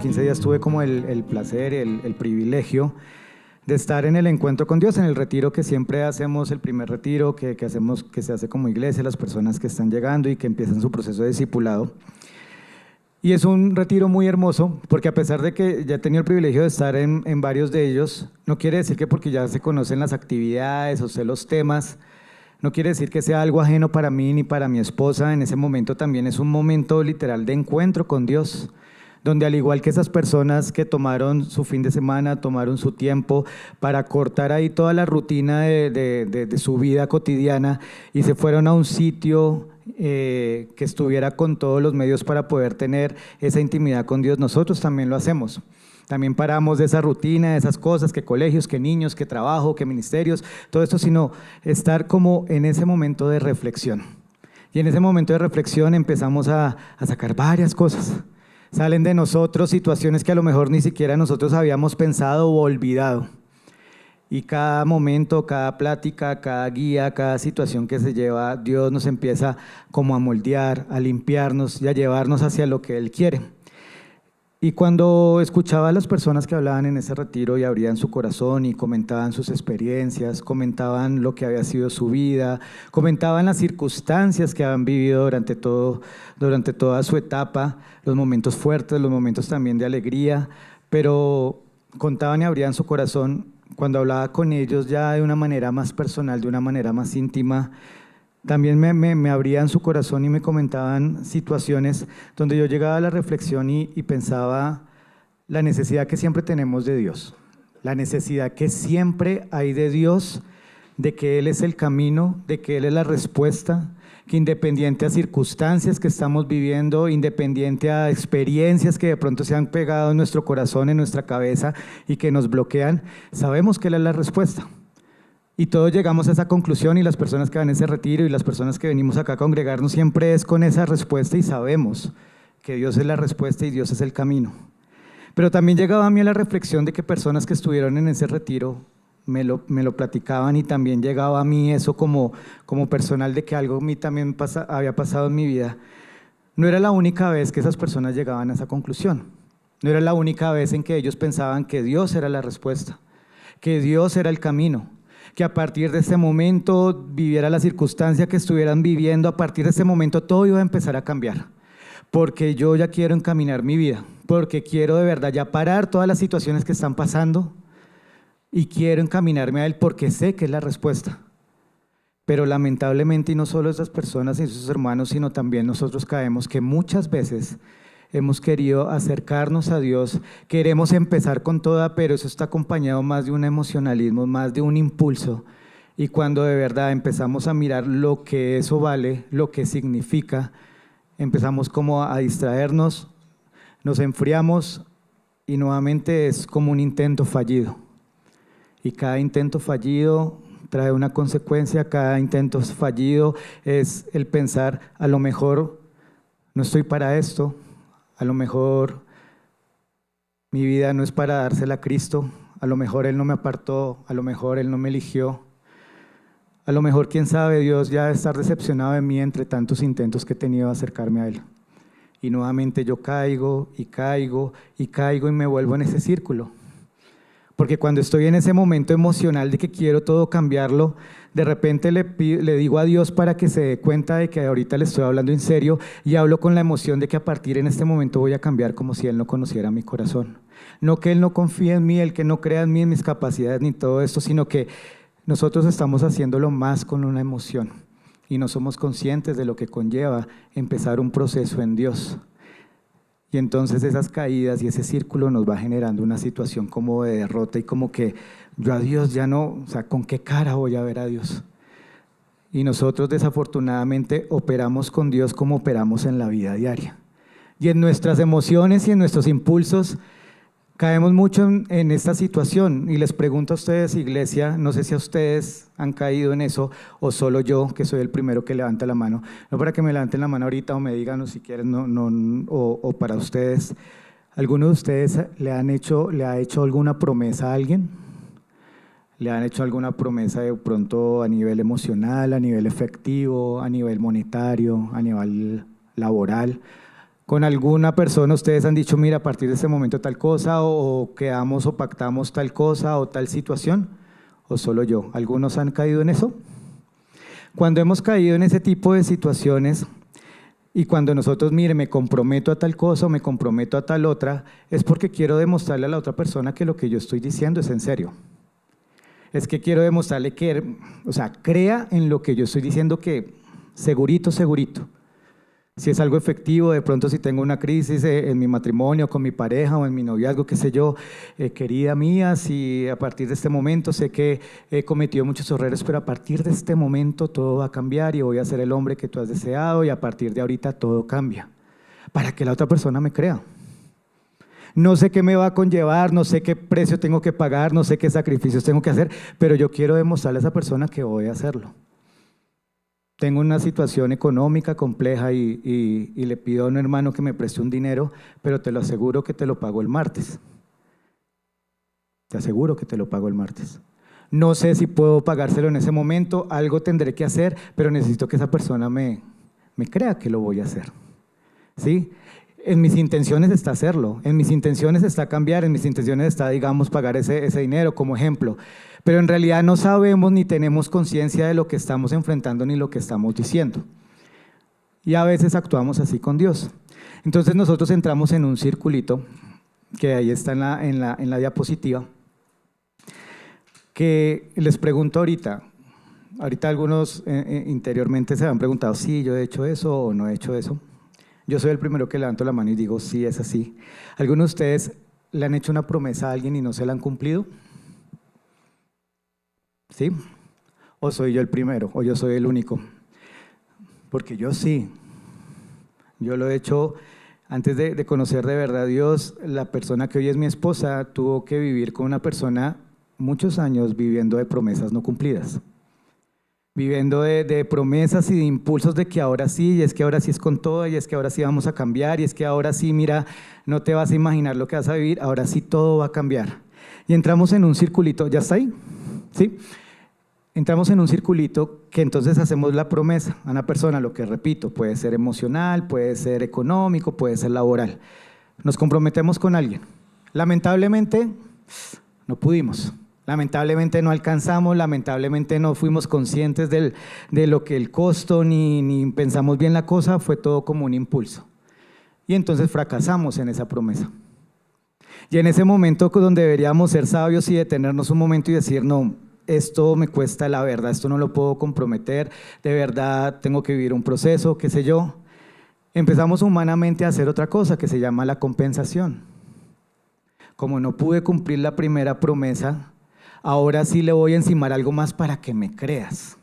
15 días tuve como el placer, el privilegio de estar en el encuentro con Dios, en el retiro que siempre hacemos, el primer retiro que hacemos, que se hace como iglesia, las personas que están llegando y que empiezan su proceso de discipulado. Y es un retiro muy hermoso, porque a pesar de que ya he tenido el privilegio de estar en varios de ellos, no quiere decir que porque ya se conocen las actividades o sé los temas, no quiere decir que sea algo ajeno para mí ni para mi esposa. En ese momento también es un momento literal de encuentro con Dios, donde al igual que esas personas que tomaron su fin de semana, tomaron su tiempo para cortar ahí toda la rutina de su vida cotidiana y se fueron a un sitio que estuviera con todos los medios para poder tener esa intimidad con Dios, nosotros también lo hacemos. También paramos de esa rutina, de esas cosas, que colegios, que niños, que trabajo, que ministerios, todo esto, sino estar como en ese momento de reflexión. Y en ese momento de reflexión empezamos a sacar varias cosas. Salen de nosotros situaciones que a lo mejor ni siquiera nosotros habíamos pensado o olvidado. Y cada momento, cada plática, cada guía, cada situación que se lleva, Dios nos empieza como a moldear, a limpiarnos y a llevarnos hacia lo que Él quiere. Y cuando escuchaba a las personas que hablaban en ese retiro y abrían su corazón y comentaban sus experiencias, comentaban lo que había sido su vida, comentaban las circunstancias que habían vivido durante toda su etapa, los momentos fuertes, los momentos también de alegría, pero contaban y abrían su corazón. Cuando hablaba con ellos ya de una manera más personal, de una manera más íntima, también me abrían su corazón y me comentaban situaciones donde yo llegaba a la reflexión y pensaba la necesidad que siempre tenemos de Dios, la necesidad que siempre hay de Dios, de que Él es el camino, de que Él es la respuesta, que independiente a circunstancias que estamos viviendo, independiente a experiencias que de pronto se han pegado en nuestro corazón, en nuestra cabeza y que nos bloquean, sabemos que Él es la respuesta. Y todos llegamos a esa conclusión y las personas que van a ese retiro y las personas que venimos acá a congregarnos siempre es con esa respuesta y sabemos que Dios es la respuesta y Dios es el camino. Pero también llegaba a mí a la reflexión de que personas que estuvieron en ese retiro me lo platicaban y también llegaba a mí eso como personal de que algo a mí también había pasado en mi vida. No era la única vez que esas personas llegaban a esa conclusión. No era la única vez en que ellos pensaban que Dios era la respuesta, que Dios era el camino, que a partir de ese momento viviera la circunstancia que estuvieran viviendo, a partir de ese momento todo iba a empezar a cambiar, porque yo ya quiero encaminar mi vida, porque quiero de verdad ya parar todas las situaciones que están pasando y quiero encaminarme a Él porque sé que es la respuesta. Pero lamentablemente, y no solo esas personas y sus hermanos, sino también nosotros caemos que muchas veces hemos querido acercarnos a Dios, queremos empezar con toda, pero eso está acompañado más de un emocionalismo, más de un impulso. Y cuando de verdad empezamos a mirar lo que eso vale, lo que significa, empezamos como a distraernos, nos enfriamos y nuevamente es como un intento fallido. Y cada intento fallido trae una consecuencia, cada intento fallido es el pensar, a lo mejor no estoy para esto, a lo mejor mi vida no es para dársela a Cristo, a lo mejor Él no me apartó, a lo mejor Él no me eligió, a lo mejor, quién sabe, Dios ya debe estar decepcionado de mí entre tantos intentos que he tenido de acercarme a Él. Y nuevamente yo caigo y caigo y caigo y me vuelvo en ese círculo. Porque cuando estoy en ese momento emocional de que quiero todo cambiarlo, de repente le digo a Dios para que se dé cuenta de que ahorita le estoy hablando en serio y hablo con la emoción de que a partir en este momento voy a cambiar como si Él no conociera mi corazón. No que Él no confíe en mí, el que no crea en mí, en mis capacidades ni todo esto, sino que nosotros estamos haciéndolo más con una emoción y no somos conscientes de lo que conlleva empezar un proceso en Dios. Y entonces esas caídas y ese círculo nos va generando una situación como de derrota y como que yo a Dios ya no, o sea, ¿con qué cara voy a ver a Dios? Y nosotros desafortunadamente operamos con Dios como operamos en la vida diaria. Y en nuestras emociones y en nuestros impulsos caemos mucho en esta situación. Y les pregunto a ustedes, iglesia, no sé si a ustedes han caído en eso o solo yo, que soy el primero que levanta la mano. No para que me levanten la mano ahorita o me digan o si quieren, o para ustedes. ¿Alguno de ustedes le ha hecho alguna promesa a alguien? ¿Le han hecho alguna promesa de pronto a nivel emocional, a nivel efectivo, a nivel monetario, a nivel laboral? Con alguna persona ustedes han dicho, mira, a partir de este momento tal cosa, o quedamos o pactamos tal cosa o tal situación, o solo yo. ¿Algunos han caído en eso? Cuando hemos caído en ese tipo de situaciones y cuando nosotros, mire, me comprometo a tal cosa o me comprometo a tal otra, es porque quiero demostrarle a la otra persona que lo que yo estoy diciendo es en serio. Es que quiero demostrarle que, o sea, crea en lo que yo estoy diciendo, que segurito, segurito. Si es algo efectivo, de pronto si tengo una crisis en mi matrimonio, con mi pareja o en mi noviazgo, qué sé yo, querida mía, si a partir de este momento sé que he cometido muchos errores, pero a partir de este momento todo va a cambiar y voy a ser el hombre que tú has deseado y a partir de ahorita todo cambia, para que la otra persona me crea. No sé qué me va a conllevar, no sé qué precio tengo que pagar, no sé qué sacrificios tengo que hacer, pero yo quiero demostrarle a esa persona que voy a hacerlo. Tengo una situación económica compleja y le pido a un hermano que me preste un dinero, pero te lo aseguro que te lo pago el martes. Te aseguro que te lo pago el martes. No sé si puedo pagárselo en ese momento, algo tendré que hacer, pero necesito que esa persona me crea que lo voy a hacer. ¿Sí? En mis intenciones está hacerlo, en mis intenciones está cambiar, en mis intenciones está, digamos, pagar ese dinero como ejemplo. Pero en realidad no sabemos ni tenemos conciencia de lo que estamos enfrentando ni lo que estamos diciendo. Y a veces actuamos así con Dios. Entonces nosotros entramos en un circulito, que ahí está en la diapositiva, que les pregunto ahorita algunos interiormente se han preguntado, sí, yo he hecho eso o no he hecho eso. Yo soy el primero que levanto la mano y digo, sí, es así. ¿Algunos de ustedes le han hecho una promesa a alguien y no se la han cumplido? ¿Sí? ¿O soy yo el primero? ¿O yo soy el único? Porque yo sí. Yo lo he hecho antes de conocer de verdad a Dios. La persona que hoy es mi esposa tuvo que vivir con una persona muchos años viviendo de promesas no cumplidas. Viviendo de promesas y de impulsos de que ahora sí, y es que ahora sí es con todo, y es que ahora sí vamos a cambiar, y es que ahora sí, mira, no te vas a imaginar lo que vas a vivir, ahora sí todo va a cambiar. Y entramos en un circulito, ¿ya está ahí? ¿Sí? Entramos en un circulito que entonces hacemos la promesa a una persona, lo que repito, puede ser emocional, puede ser económico, puede ser laboral. Nos comprometemos con alguien. Lamentablemente, no pudimos. Lamentablemente no alcanzamos, lamentablemente no fuimos conscientes de lo que el costo, ni pensamos bien la cosa, fue todo como un impulso. Y entonces fracasamos en esa promesa. Y en ese momento donde deberíamos ser sabios y detenernos un momento y decir, no, esto me cuesta la verdad, esto no lo puedo comprometer, de verdad tengo que vivir un proceso, qué sé yo. Empezamos humanamente a hacer otra cosa que se llama la compensación. Como no pude cumplir la primera promesa, ahora sí le voy a encimar algo más para que me creas.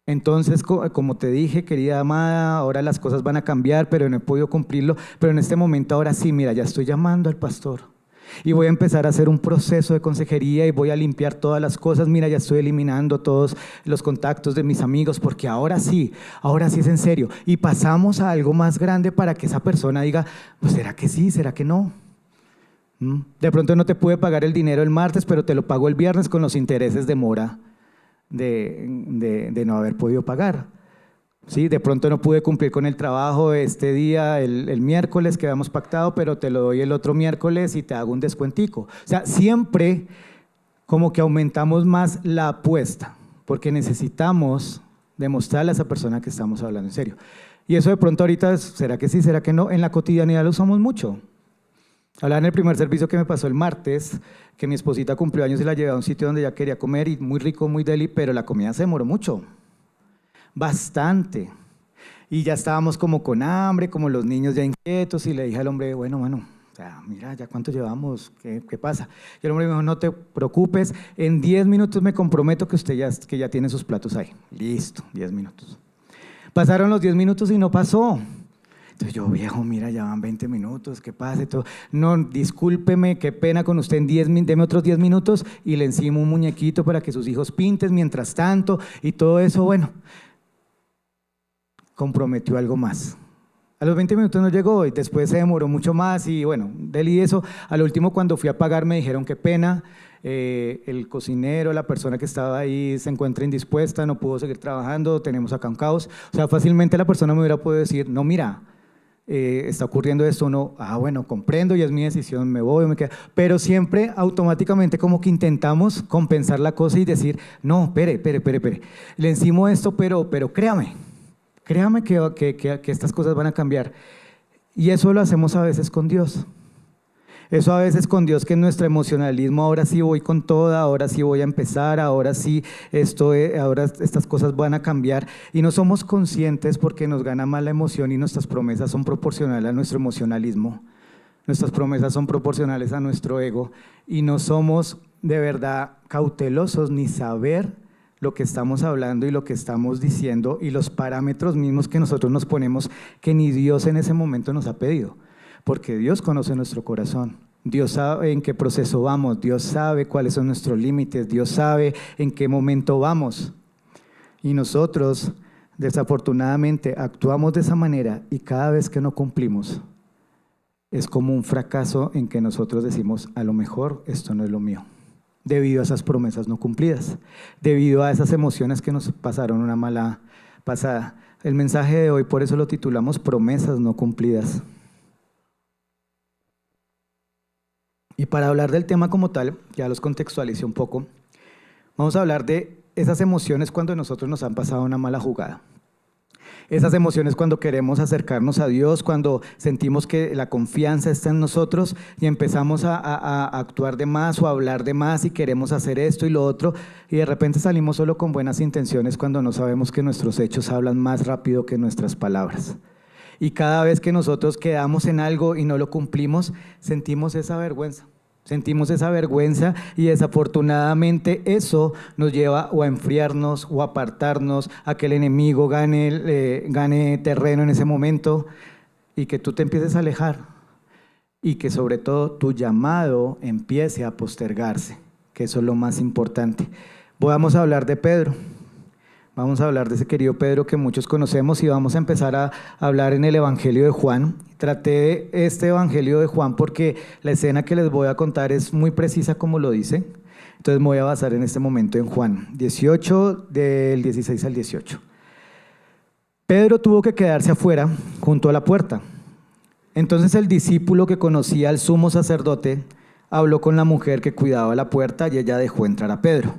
Entonces, como te dije, querida amada, ahora las cosas van a cambiar, pero no he podido cumplirlo, pero en este momento ahora sí, mira, ya estoy llamando al pastor y voy a empezar a hacer un proceso de consejería y voy a limpiar todas las cosas, mira, ya estoy eliminando todos los contactos de mis amigos, porque ahora sí es en serio. Y pasamos a algo más grande para que esa persona diga, pues ¿será que sí? ¿Será que no? De pronto no te pude pagar el dinero el martes, pero te lo pago el viernes con los intereses de mora de no haber podido pagar. ¿Sí? De pronto no pude cumplir con el trabajo este día, el miércoles que habíamos pactado, pero te lo doy el otro miércoles y te hago un descuentico. O sea, siempre como que aumentamos más la apuesta, porque necesitamos demostrarle a esa persona que estamos hablando en serio. Y eso de pronto ahorita, ¿será que sí, será que no? En la cotidianidad lo usamos mucho. Hablaba en el primer servicio que me pasó el martes, que mi esposita cumplió años y la llevé a un sitio donde ella quería comer, y muy rico, muy deli, pero la comida se demoró mucho, bastante. Y ya estábamos como con hambre, como los niños ya inquietos, y le dije al hombre, bueno, o sea, mira, ya cuánto llevamos, ¿qué pasa? Y el hombre me dijo, no te preocupes, en 10 minutos me comprometo que usted que ya tiene sus platos ahí. Listo, 10 minutos. Pasaron los 10 minutos y no pasó. Entonces yo, viejo, mira, ya van 20 minutos, ¿qué pasa? No, discúlpeme, qué pena con usted, deme otros 10 minutos y le encimo un muñequito para que sus hijos pinten mientras tanto y todo eso, bueno. Comprometió algo más. A los 20 minutos no llegó y después se demoró mucho más y bueno, y eso, al último cuando fui a pagar me dijeron qué pena, el cocinero, la persona que estaba ahí se encuentra indispuesta, no pudo seguir trabajando, tenemos acá un caos. O sea, fácilmente la persona me hubiera podido decir, no, mira, está ocurriendo esto, uno, bueno, comprendo y es mi decisión, me voy, me quedo. Pero siempre automáticamente como que intentamos compensar la cosa y decir, no, espere. Le encimo esto, pero créame que estas cosas van a cambiar. Y eso lo hacemos a veces con Dios. Eso a veces con Dios, que en nuestro emocionalismo, ahora sí voy con toda, ahora sí voy a empezar, ahora sí, ahora estas cosas van a cambiar, y no somos conscientes porque nos gana más la emoción y nuestras promesas son proporcionales a nuestro emocionalismo, nuestras promesas son proporcionales a nuestro ego, y no somos de verdad cautelosos ni saber lo que estamos hablando y lo que estamos diciendo y los parámetros mismos que nosotros nos ponemos, que ni Dios en ese momento nos ha pedido. Porque Dios conoce nuestro corazón, Dios sabe en qué proceso vamos, Dios sabe cuáles son nuestros límites, Dios sabe en qué momento vamos. Y nosotros, desafortunadamente, actuamos de esa manera y cada vez que no cumplimos, es como un fracaso en que nosotros decimos, a lo mejor esto no es lo mío, debido a esas promesas no cumplidas, debido a esas emociones que nos pasaron una mala pasada. El mensaje de hoy, por eso lo titulamos Promesas no cumplidas. Y para hablar del tema como tal, ya los contextualicé un poco, vamos a hablar de esas emociones cuando a nosotros nos han pasado una mala jugada. Esas emociones cuando queremos acercarnos a Dios, cuando sentimos que la confianza está en nosotros y empezamos a actuar de más o a hablar de más y queremos hacer esto y lo otro, y de repente salimos solo con buenas intenciones cuando no sabemos que nuestros hechos hablan más rápido que nuestras palabras. Y cada vez que nosotros quedamos en algo y no lo cumplimos, sentimos esa vergüenza. Sentimos esa vergüenza y desafortunadamente eso nos lleva o a enfriarnos o a apartarnos, a que el enemigo gane terreno en ese momento y que tú te empieces a alejar y que sobre todo tu llamado empiece a postergarse, que eso es lo más importante. Vamos a hablar de Pedro. Vamos a hablar de ese querido Pedro que muchos conocemos y vamos a empezar a hablar en el Evangelio de Juan. Traté este Evangelio de Juan porque la escena que les voy a contar es muy precisa como lo dice. Entonces me voy a basar en este momento en Juan 18, del 16 al 18. Pedro tuvo que quedarse afuera, junto a la puerta. Entonces el discípulo que conocía al sumo sacerdote habló con la mujer que cuidaba la puerta y ella dejó entrar a Pedro.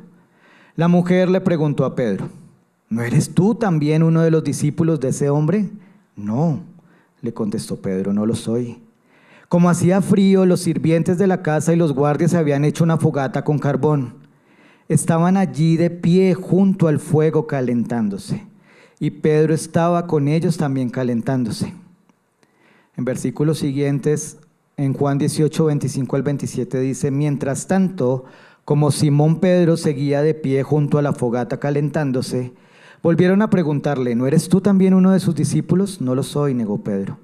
La mujer le preguntó a Pedro, ¿no eres tú también uno de los discípulos de ese hombre? No, le contestó Pedro, no lo soy. Como hacía frío, los sirvientes de la casa y los guardias habían hecho una fogata con carbón. Estaban allí de pie junto al fuego calentándose, y Pedro estaba con ellos también calentándose. En versículos siguientes, en Juan 18, 25 al 27 dice, mientras tanto, como Simón Pedro seguía de pie junto a la fogata calentándose, volvieron a preguntarle, ¿no eres tú también uno de sus discípulos? No lo soy, negó Pedro.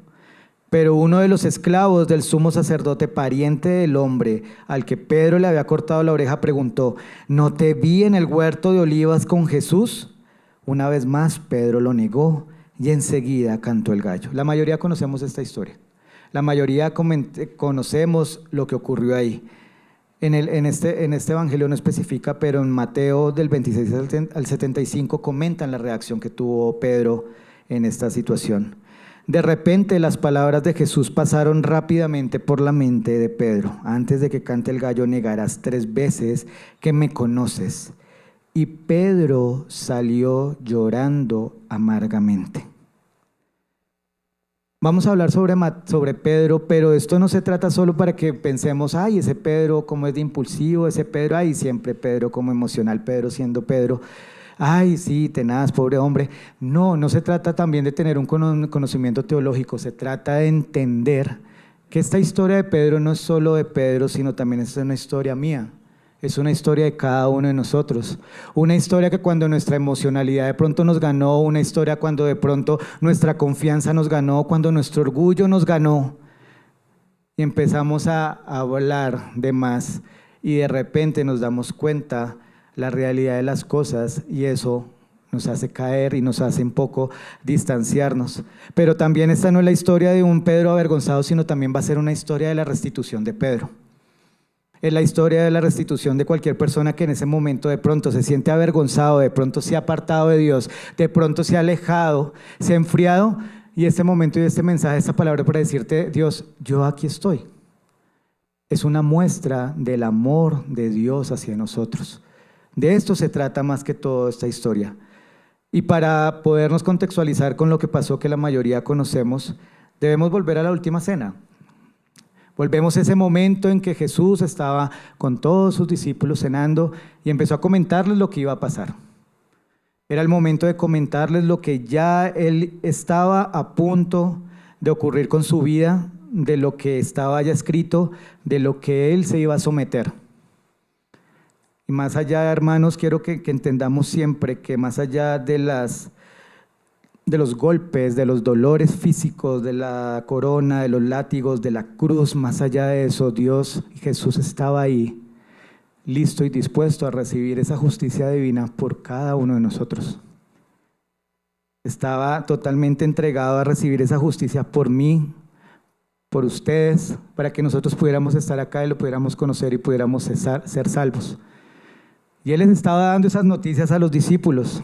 Pero uno de los esclavos del sumo sacerdote, pariente del hombre al que Pedro le había cortado la oreja, preguntó, ¿no te vi en el huerto de olivas con Jesús? Una vez más Pedro lo negó y enseguida cantó el gallo. La mayoría conocemos esta historia. La mayoría conocemos lo que ocurrió ahí. En este evangelio no especifica, pero en Mateo del 26 al 75 comentan la reacción que tuvo Pedro en esta situación. De repente las palabras de Jesús pasaron rápidamente por la mente de Pedro. Antes de que cante el gallo negarás 3 veces que me conoces. Y Pedro salió llorando amargamente. Vamos a hablar sobre Pedro, pero esto no se trata solo para que pensemos, ay, ese Pedro como es de impulsivo, ese Pedro, ay, siempre Pedro como emocional, Pedro siendo Pedro, ay, sí, tenaz, pobre hombre. No se trata también de tener un conocimiento teológico, se trata de entender que esta historia de Pedro no es solo de Pedro, sino también es una historia mía. Es una historia de cada uno de nosotros, una historia que cuando nuestra emocionalidad de pronto nos ganó, una historia cuando de pronto nuestra confianza nos ganó, cuando nuestro orgullo nos ganó y empezamos a hablar de más y de repente nos damos cuenta la realidad de las cosas y eso nos hace caer y nos hace un poco distanciarnos. Pero también esta no es la historia de un Pedro avergonzado, sino también va a ser una historia de la restitución de Pedro. Es la historia de la restitución de cualquier persona que en ese momento de pronto se siente avergonzado, de pronto se ha apartado de Dios, de pronto se ha alejado, se ha enfriado Y este momento y este mensaje, esta palabra para decirte, Dios, yo aquí estoy. Es una muestra del amor de Dios hacia nosotros. De esto se trata más que todo esta historia. Y para podernos contextualizar con lo que pasó, que la mayoría conocemos, debemos volver a la última cena. Volvemos a ese momento en que Jesús estaba con todos sus discípulos cenando y empezó a comentarles lo que iba a pasar. Era el momento de comentarles lo que ya él estaba a punto de ocurrir con su vida, de lo que estaba ya escrito, de lo que él se iba a someter. Y más allá, hermanos, quiero que entendamos siempre que más allá de los golpes, de los dolores físicos, de la corona, de los látigos, de la cruz, más allá de eso, Dios, Jesús estaba ahí, listo y dispuesto a recibir esa justicia divina por cada uno de nosotros. Estaba totalmente entregado a recibir esa justicia por mí, por ustedes, para que nosotros pudiéramos estar acá y lo pudiéramos conocer y pudiéramos ser salvos. Y Él les estaba dando esas noticias a los discípulos.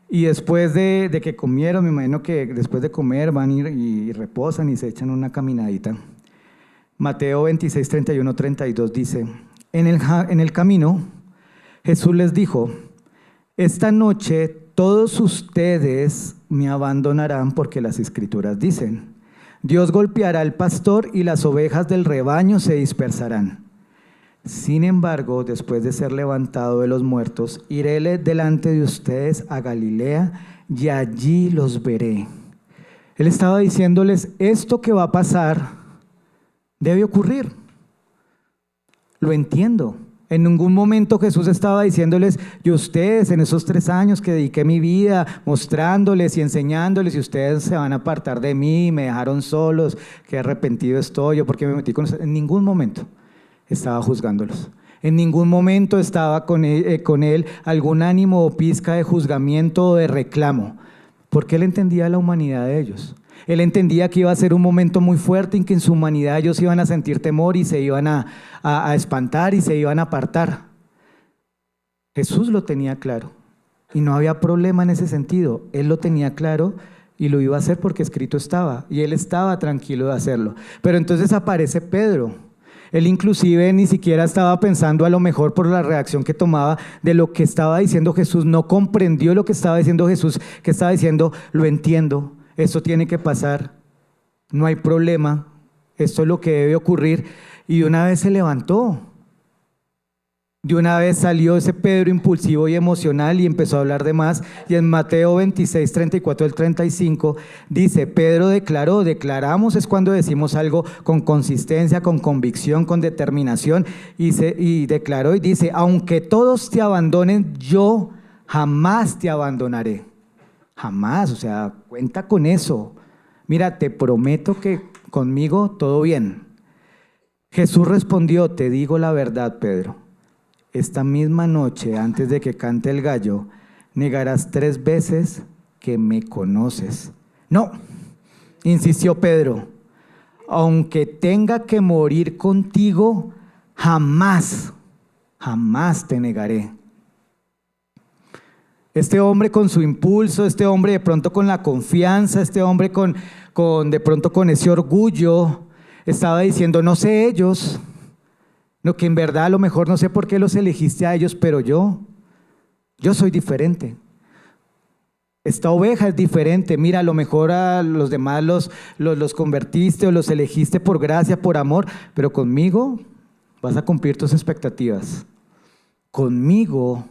Y después de que comieron, me imagino que después de comer van y reposan y se echan una caminadita. Mateo 26, 31, 32 dice: En el camino, Jesús les dijo: esta noche todos ustedes me abandonarán, porque las Escrituras dicen: Dios golpeará al pastor y las ovejas del rebaño se dispersarán. Sin embargo, después de ser levantado de los muertos, iré delante de ustedes a Galilea y allí los veré. Él estaba diciéndoles, esto que va a pasar debe ocurrir. Lo entiendo. En ningún momento Jesús estaba diciéndoles, y ustedes en esos 3 años que dediqué mi vida mostrándoles y enseñándoles, y ustedes se van a apartar de mí, me dejaron solos, qué arrepentido estoy, yo porque me metí con ustedes. En ningún momento estaba juzgándolos. En ningún momento estaba con él algún ánimo o pizca de juzgamiento o de reclamo, porque él entendía la humanidad de ellos. Él entendía que iba a ser un momento muy fuerte en que en su humanidad ellos iban a sentir temor y se iban a espantar y se iban a apartar. Jesús lo tenía claro y no había problema en ese sentido. Él lo tenía claro y lo iba a hacer porque escrito estaba y él estaba tranquilo de hacerlo. Pero entonces aparece Pedro. Él inclusive ni siquiera estaba pensando, a lo mejor por la reacción que tomaba de lo que estaba diciendo Jesús, no comprendió lo que estaba diciendo Jesús, que estaba diciendo, lo entiendo, esto tiene que pasar, no hay problema, esto es lo que debe ocurrir. Y de una vez se levantó, de una vez salió ese Pedro impulsivo y emocional y empezó a hablar de más. Y en Mateo 26, 34 al 35 dice, Pedro declaramos es cuando decimos algo con consistencia, con convicción, con determinación, y declaró y dice, aunque todos te abandonen, yo jamás te abandonaré. Jamás, o sea, cuenta con eso. Mira, te prometo que conmigo todo bien. Jesús respondió, te digo la verdad, Pedro. Esta misma noche, antes de que cante el gallo, negarás 3 veces que me conoces. No, insistió Pedro, aunque tenga que morir contigo, jamás te negaré. Este hombre con su impulso, este hombre de pronto con la confianza, este hombre de pronto con ese orgullo, estaba diciendo, no sé ellos, no, que en verdad a lo mejor no sé por qué los elegiste a ellos, pero yo soy diferente. Esta oveja es diferente. Mira, a lo mejor a los demás los convertiste o los elegiste por gracia, por amor, pero conmigo vas a cumplir tus expectativas. Conmigo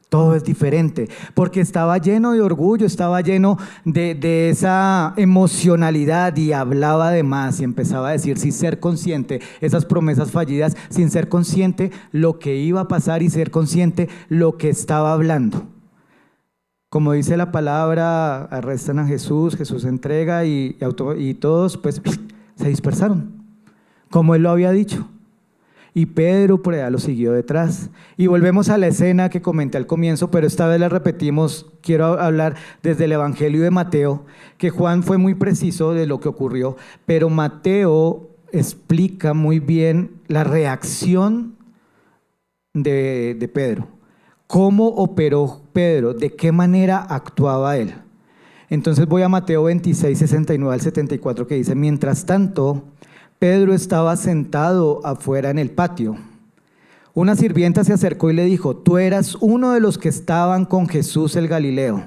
todo es diferente, porque estaba lleno de orgullo, estaba lleno de esa emocionalidad y hablaba de más y empezaba a decir sin ser consciente esas promesas fallidas, sin ser consciente lo que iba a pasar y ser consciente lo que estaba hablando. Como dice la palabra, arrestan a Jesús, Jesús entrega y todos pues se dispersaron, como él lo había dicho. Y Pedro por allá lo siguió detrás. Y volvemos a la escena que comenté al comienzo, pero esta vez la repetimos. Quiero hablar desde el Evangelio de Mateo, que Juan fue muy preciso de lo que ocurrió, pero Mateo explica muy bien la reacción de Pedro. ¿Cómo operó Pedro? ¿De qué manera actuaba él? Entonces voy a Mateo 26, 69 al 74, que dice: mientras tanto, Pedro estaba sentado afuera en el patio. Una sirvienta se acercó y le dijo: tú eras uno de los que estaban con Jesús el Galileo.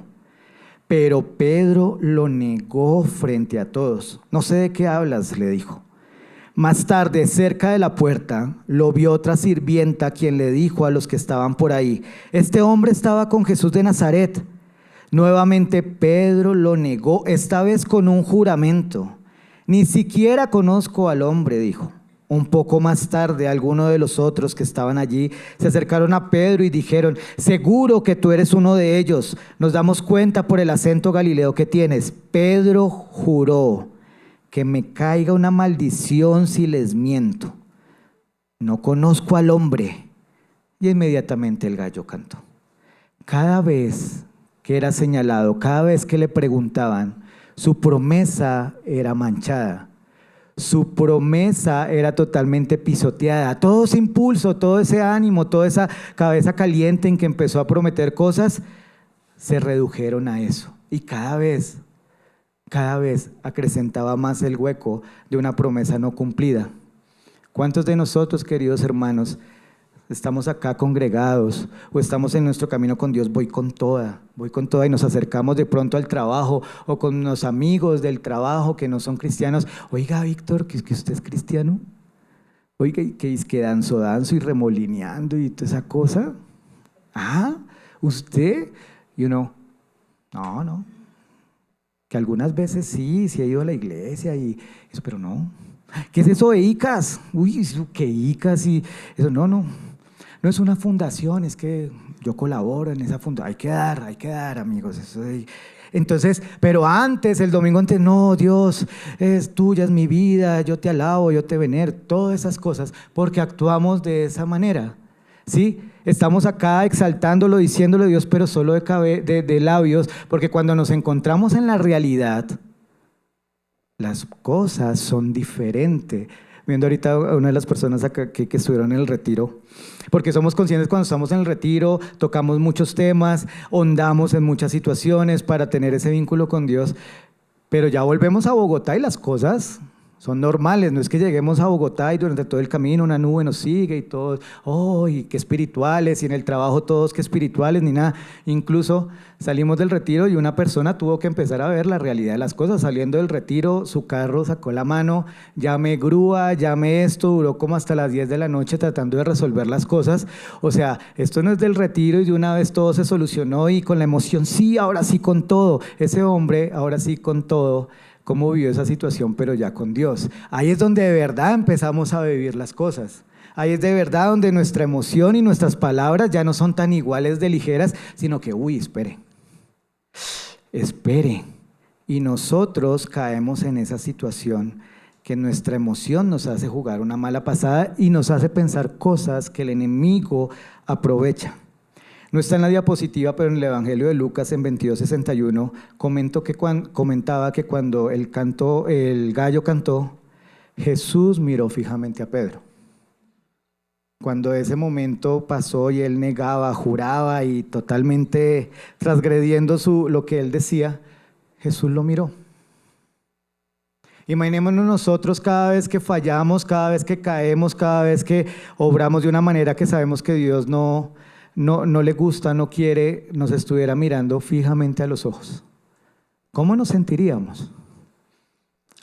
Pero Pedro lo negó frente a todos. No sé de qué hablas, le dijo. Más tarde, cerca de la puerta, lo vio otra sirvienta, quien le dijo a los que estaban por ahí: este hombre estaba con Jesús de Nazaret. Nuevamente Pedro lo negó, esta vez con un juramento. Ni siquiera conozco al hombre, dijo. Un poco más tarde, algunos de los otros que estaban allí se acercaron a Pedro y dijeron: seguro que tú eres uno de ellos, nos damos cuenta por el acento galileo que tienes. Pedro juró: que me caiga una maldición si les miento. No conozco al hombre. Y inmediatamente el gallo cantó. Cada vez que era señalado, cada vez que le preguntaban, su promesa era manchada. Su promesa era totalmente pisoteada. Todo ese impulso, todo ese ánimo, toda esa cabeza caliente en que empezó a prometer cosas, se redujeron a eso. Y cada vez acrecentaba más el hueco de una promesa no cumplida. ¿Cuántos de nosotros, queridos hermanos, estamos acá congregados o estamos en nuestro camino con Dios? Voy con toda y nos acercamos de pronto al trabajo o con unos amigos del trabajo que no son cristianos. Oiga, Víctor, ¿que usted es cristiano? Oiga, que es que danzo y remolineando y toda esa cosa. Ah, ¿usted? Y uno, no. Que algunas veces sí ha ido a la iglesia y eso, pero no. ¿Qué es eso de ICAS? Uy, ¿qué ICAS? Y eso, no es una fundación, es que yo colaboro en esa fundación. Hay que dar, amigos. Entonces, pero antes, el domingo antes, no, Dios, es tuya, es mi vida, yo te alabo, yo te venero, todas esas cosas, porque actuamos de esa manera, ¿sí? Estamos acá exaltándolo, diciéndolo a Dios, pero solo de labios, porque cuando nos encontramos en la realidad, las cosas son diferentes. Viendo ahorita a una de las personas acá que estuvieron en el retiro, porque somos conscientes cuando estamos en el retiro, tocamos muchos temas, hondamos en muchas situaciones para tener ese vínculo con Dios, pero ya volvemos a Bogotá y las cosas son normales. No es que lleguemos a Bogotá y durante todo el camino una nube nos sigue y todos, y qué espirituales, y en el trabajo todos qué espirituales, ni nada. Incluso salimos del retiro y una persona tuvo que empezar a ver la realidad de las cosas. Saliendo del retiro, su carro sacó la mano, llame grúa, llame esto, duró como hasta las 10 de la noche tratando de resolver las cosas. O sea, esto no es del retiro y de una vez todo se solucionó y con la emoción, sí, ahora sí con todo. Ese hombre, ahora sí con todo, cómo vivió esa situación, pero ya con Dios. Ahí es donde de verdad empezamos a vivir las cosas. Ahí es de verdad donde nuestra emoción y nuestras palabras ya no son tan iguales de ligeras, sino que, espere. Y nosotros caemos en esa situación que nuestra emoción nos hace jugar una mala pasada y nos hace pensar cosas que el enemigo aprovecha. No está en la diapositiva, pero en el Evangelio de Lucas, en 22:61, comentaba que cuando el gallo cantó, Jesús miró fijamente a Pedro. Cuando ese momento pasó y él negaba, juraba y totalmente transgrediendo lo que él decía, Jesús lo miró. Imaginémonos nosotros cada vez que fallamos, cada vez que caemos, cada vez que obramos de una manera que sabemos que Dios no le gusta, no quiere, nos estuviera mirando fijamente a los ojos. ¿Cómo nos sentiríamos?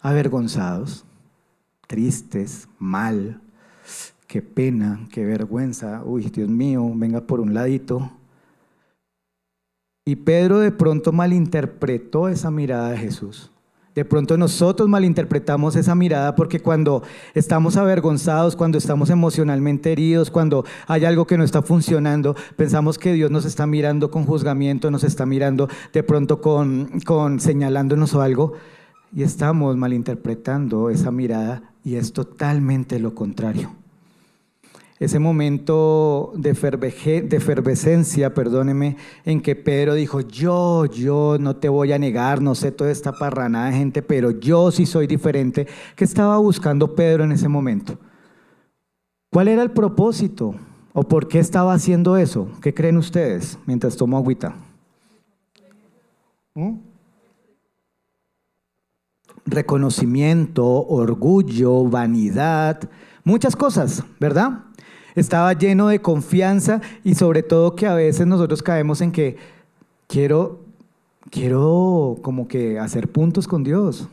Avergonzados, tristes, mal, qué pena, qué vergüenza, uy, Dios mío, venga por un ladito. Y Pedro de pronto malinterpretó esa mirada de Jesús. De pronto nosotros malinterpretamos esa mirada porque cuando estamos avergonzados, cuando estamos emocionalmente heridos, cuando hay algo que no está funcionando, pensamos que Dios nos está mirando con juzgamiento, nos está mirando de pronto con señalándonos o algo, y estamos malinterpretando esa mirada y es totalmente lo contrario. Ese momento de efervescencia, perdóneme, en que Pedro dijo, yo no te voy a negar, no sé toda esta parranada de gente, pero yo sí soy diferente. ¿Qué estaba buscando Pedro en ese momento? ¿Cuál era el propósito? ¿O por qué estaba haciendo eso? ¿Qué creen ustedes mientras tomo agüita? reconocimiento, orgullo, vanidad, muchas cosas, ¿verdad? Estaba lleno de confianza y sobre todo que a veces nosotros caemos en que quiero como que hacer puntos con Dios.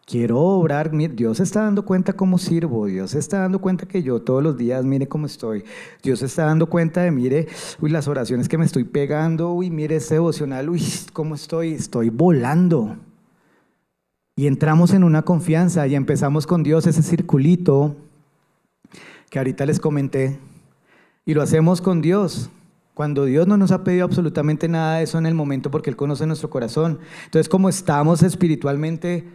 Quiero obrar, Dios está dando cuenta cómo sirvo, Dios está dando cuenta que yo todos los días, mire cómo estoy, Dios está dando cuenta de, mire, uy, las oraciones que me estoy pegando, uy, mire este devocional, uy, cómo estoy volando. Y entramos en una confianza y empezamos con Dios ese circulito que ahorita les comenté, y lo hacemos con Dios. Cuando Dios no nos ha pedido absolutamente nada de eso en el momento porque Él conoce nuestro corazón. Entonces, como estamos espiritualmente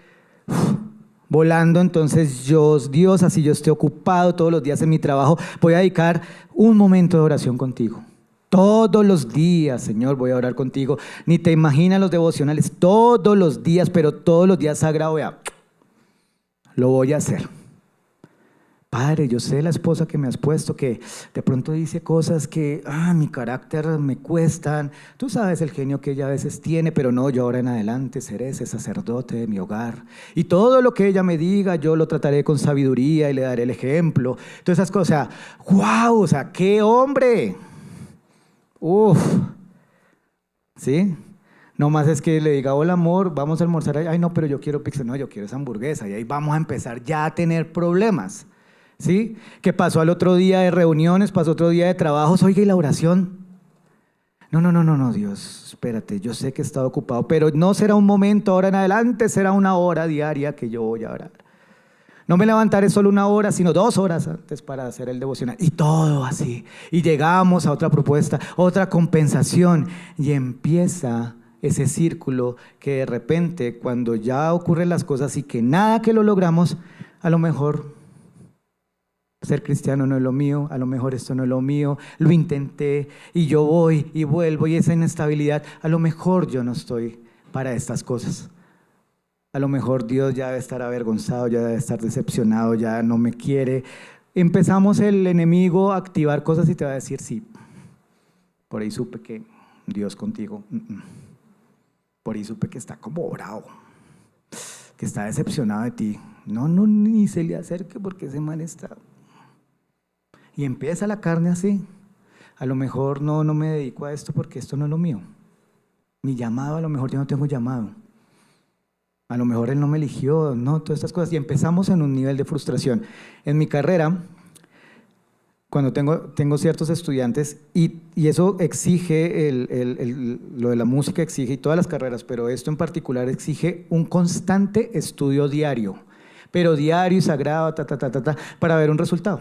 volando, entonces Dios, así yo esté ocupado todos los días en mi trabajo, voy a dedicar un momento de oración contigo. Todos los días, Señor, voy a orar contigo. Ni te imaginas los devocionales, todos los días, pero todos los días sagrado, lo voy a hacer. Padre, yo sé la esposa que me has puesto, que de pronto dice cosas que mi carácter me cuestan. Tú sabes el genio que ella a veces tiene, pero no, yo ahora en adelante seré ese sacerdote de mi hogar. Y todo lo que ella me diga, yo lo trataré con sabiduría y le daré el ejemplo. Todas esas cosas, ¡wow! O sea, ¡qué hombre! ¡Uf! ¿Sí? No más es que le diga, hola amor, vamos a almorzar. Ay, no, pero yo quiero pizza. No, yo quiero esa hamburguesa. Y ahí vamos a empezar ya a tener problemas. ¿Sí? Que pasó al otro día de reuniones, pasó otro día de trabajos, oiga, ¿y la oración? No, Dios, espérate, yo sé que he estado ocupado, pero no será un momento ahora en adelante, será una hora diaria que yo voy a orar. No me levantaré solo una hora, sino 2 horas antes para hacer el devocional. Y todo así. Y llegamos a otra propuesta, otra compensación, y empieza ese círculo que de repente, cuando ya ocurren las cosas y que nada que lo logramos, a lo mejor ser cristiano no es lo mío, a lo mejor esto no es lo mío, lo intenté y yo voy y vuelvo y esa inestabilidad, a lo mejor yo no estoy para estas cosas. A lo mejor Dios ya debe estar avergonzado, ya debe estar decepcionado, ya no me quiere. Empezamos el enemigo a activar cosas y te va a decir, sí, por ahí supe que Dios contigo, por ahí supe que está como bravo, que está decepcionado de ti. No, ni se le acerque porque ese man está... Y empieza la carne así. A lo mejor no me dedico a esto porque esto no es lo mío. Mi llamado, a lo mejor yo no tengo llamado. A lo mejor Él no me eligió, no, todas estas cosas. Y empezamos en un nivel de frustración. En mi carrera, cuando tengo ciertos estudiantes, y eso exige, lo de la música exige, y todas las carreras, pero esto en particular exige un constante estudio diario. Pero diario y sagrado, para ver un resultado.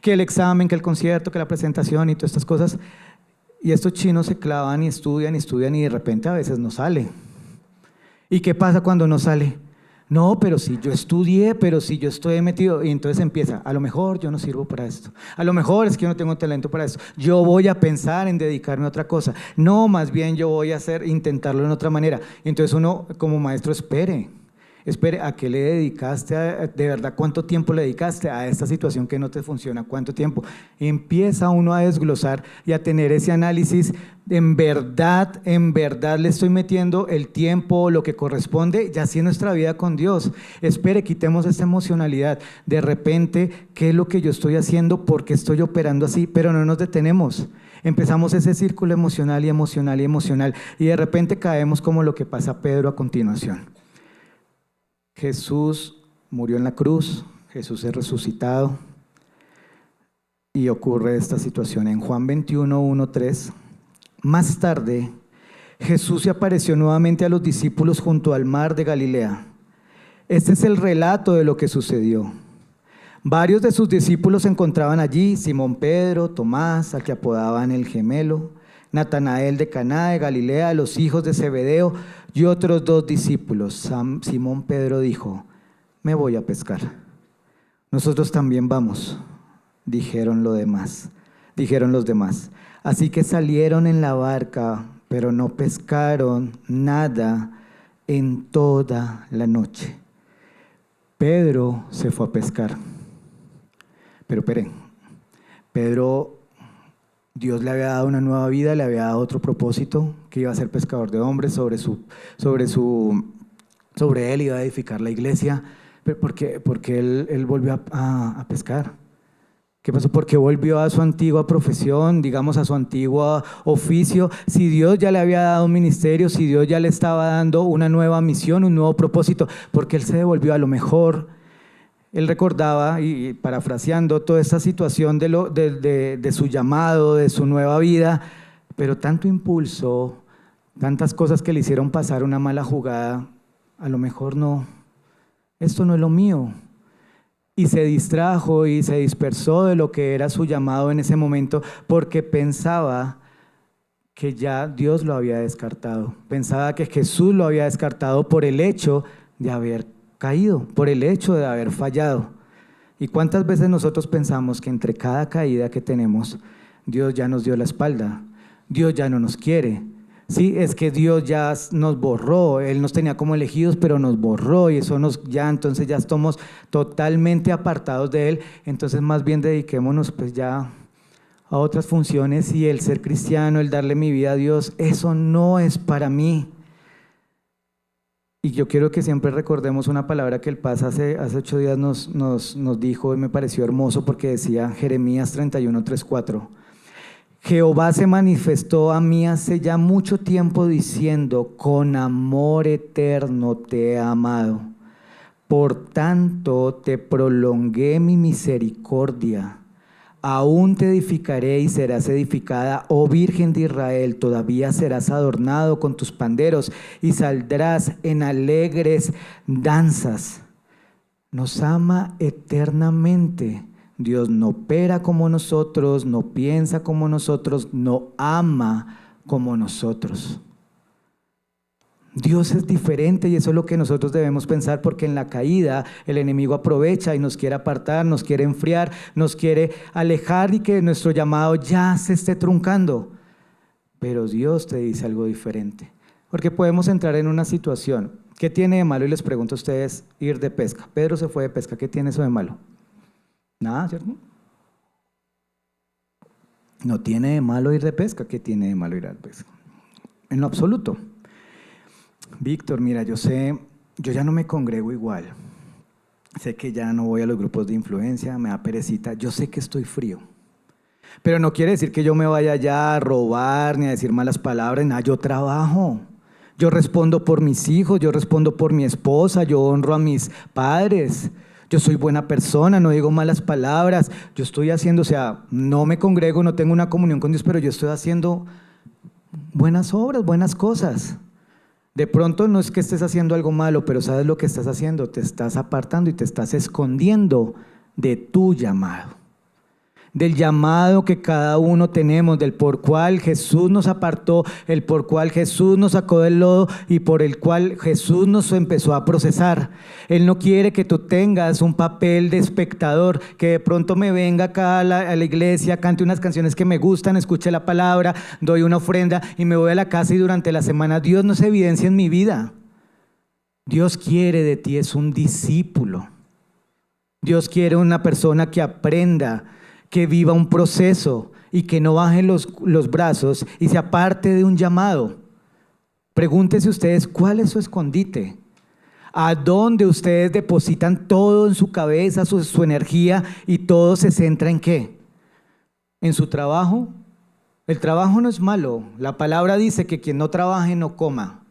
Que el examen, que el concierto, que la presentación y todas estas cosas. Y estos chinos se clavan y estudian y de repente a veces no sale. ¿Y qué pasa cuando no sale? No, pero si yo estudié, pero si yo estoy metido. Y entonces empieza, a lo mejor yo no sirvo para esto. A lo mejor es que yo no tengo talento para esto. Yo voy a pensar en dedicarme a otra cosa. No, más bien yo voy a intentarlo en otra manera. Y entonces uno como maestro espere, ¿a qué le dedicaste? ¿De verdad cuánto tiempo le dedicaste a esta situación que no te funciona? ¿Cuánto tiempo? Empieza uno a desglosar y a tener ese análisis. En verdad le estoy metiendo el tiempo, lo que corresponde, y así es nuestra vida con Dios. Espere, quitemos esta emocionalidad. De repente, ¿qué es lo que yo estoy haciendo? ¿Por qué estoy operando así? Pero no nos detenemos. Empezamos ese círculo emocional y de repente caemos como lo que pasa a Pedro a continuación. Jesús murió en la cruz, Jesús es resucitado y ocurre esta situación en Juan 21, 1, 3. Más tarde, Jesús se apareció nuevamente a los discípulos junto al mar de Galilea. Este es el relato de lo que sucedió. Varios de sus discípulos se encontraban allí, Simón Pedro, Tomás, al que apodaban el gemelo, Natanael de Caná de Galilea, los hijos de Zebedeo y otros 2 discípulos. Simón Pedro dijo, me voy a pescar. Nosotros también vamos, dijeron los demás. Así que salieron en la barca, pero no pescaron nada en toda la noche. Pedro se fue a pescar. Pero esperen, Pedro, Dios le había dado una nueva vida, le había dado otro propósito, que iba a ser pescador de hombres sobre su sobre él, iba a edificar la iglesia. ¿Pero porque él volvió a pescar? ¿Qué pasó? Porque volvió a su antigua profesión, digamos, a su antiguo oficio. Si Dios ya le había dado un ministerio, si Dios ya le estaba dando una nueva misión, un nuevo propósito, porque él se devolvió. A lo mejor él recordaba, y parafraseando, toda esta situación de su llamado, de su nueva vida, pero tanto impulso, tantas cosas que le hicieron pasar una mala jugada, a lo mejor no, esto no es lo mío. Y se distrajo y se dispersó de lo que era su llamado en ese momento, porque pensaba que ya Dios lo había descartado. Pensaba que Jesús lo había descartado por el hecho de haber caído, por el hecho de haber fallado. ¿Y cuántas veces nosotros pensamos que entre cada caída que tenemos, Dios ya nos dio la espalda, Dios ya no nos quiere? Sí, es que Dios ya nos borró, Él nos tenía como elegidos, pero nos borró, y eso entonces ya estamos totalmente apartados de Él. Entonces más bien dediquémonos pues ya a otras funciones, y el ser cristiano, el darle mi vida a Dios, eso no es para mí. Y yo quiero que siempre recordemos una palabra que el Paz hace 8 días nos dijo, y me pareció hermoso, porque decía Jeremías 31:3-4. Jehová se manifestó a mí hace ya mucho tiempo diciendo: con amor eterno te he amado, por tanto te prolongué mi misericordia. Aún te edificaré y serás edificada, oh Virgen de Israel, todavía serás adornado con tus panderos y saldrás en alegres danzas. Nos ama eternamente. Dios no opera como nosotros, no piensa como nosotros, no ama como nosotros. Dios es diferente, y eso es lo que nosotros debemos pensar, porque en la caída el enemigo aprovecha y nos quiere apartar, nos quiere enfriar, nos quiere alejar, y que nuestro llamado ya se esté truncando. Pero Dios te dice algo diferente, porque podemos entrar en una situación. ¿Qué tiene de malo? Y les pregunto a ustedes, ir de pesca. Pedro se fue de pesca, ¿qué tiene eso de malo? Nada, ¿cierto? No tiene de malo ir de pesca. ¿Qué tiene de malo ir de pesca? En lo absoluto. Víctor, mira, yo ya no me congrego igual. Sé que ya no voy a los grupos de influencia, me da perecita. Yo sé que estoy frío. Pero no quiere decir que yo me vaya ya a robar ni a decir malas palabras. Nada, yo trabajo. Yo respondo por mis hijos, yo respondo por mi esposa, yo honro a mis padres. Yo soy buena persona, no digo malas palabras, yo estoy haciendo, no me congrego, no tengo una comunión con Dios, pero yo estoy haciendo buenas obras, buenas cosas. De pronto no es que estés haciendo algo malo, pero ¿sabes lo que estás haciendo? Te estás apartando y te estás escondiendo de tu llamado. Del llamado que cada uno tenemos, del por cual Jesús nos apartó, el por cual Jesús nos sacó del lodo y por el cual Jesús nos empezó a procesar. Él no quiere que tú tengas un papel de espectador, que de pronto me venga acá a la iglesia, cante unas canciones que me gustan, escuche la palabra, doy una ofrenda y me voy a la casa, y durante la semana Dios no se evidencia en mi vida. Dios quiere de ti es un discípulo. Dios quiere una persona que aprenda, que viva un proceso y que no baje los brazos y se aparte de un llamado. Pregúntese ustedes, ¿cuál es su escondite? ¿A dónde ustedes depositan todo en su cabeza, su energía, y todo se centra en qué? ¿En su trabajo? El trabajo no es malo. La palabra dice que quien no trabaje no coma.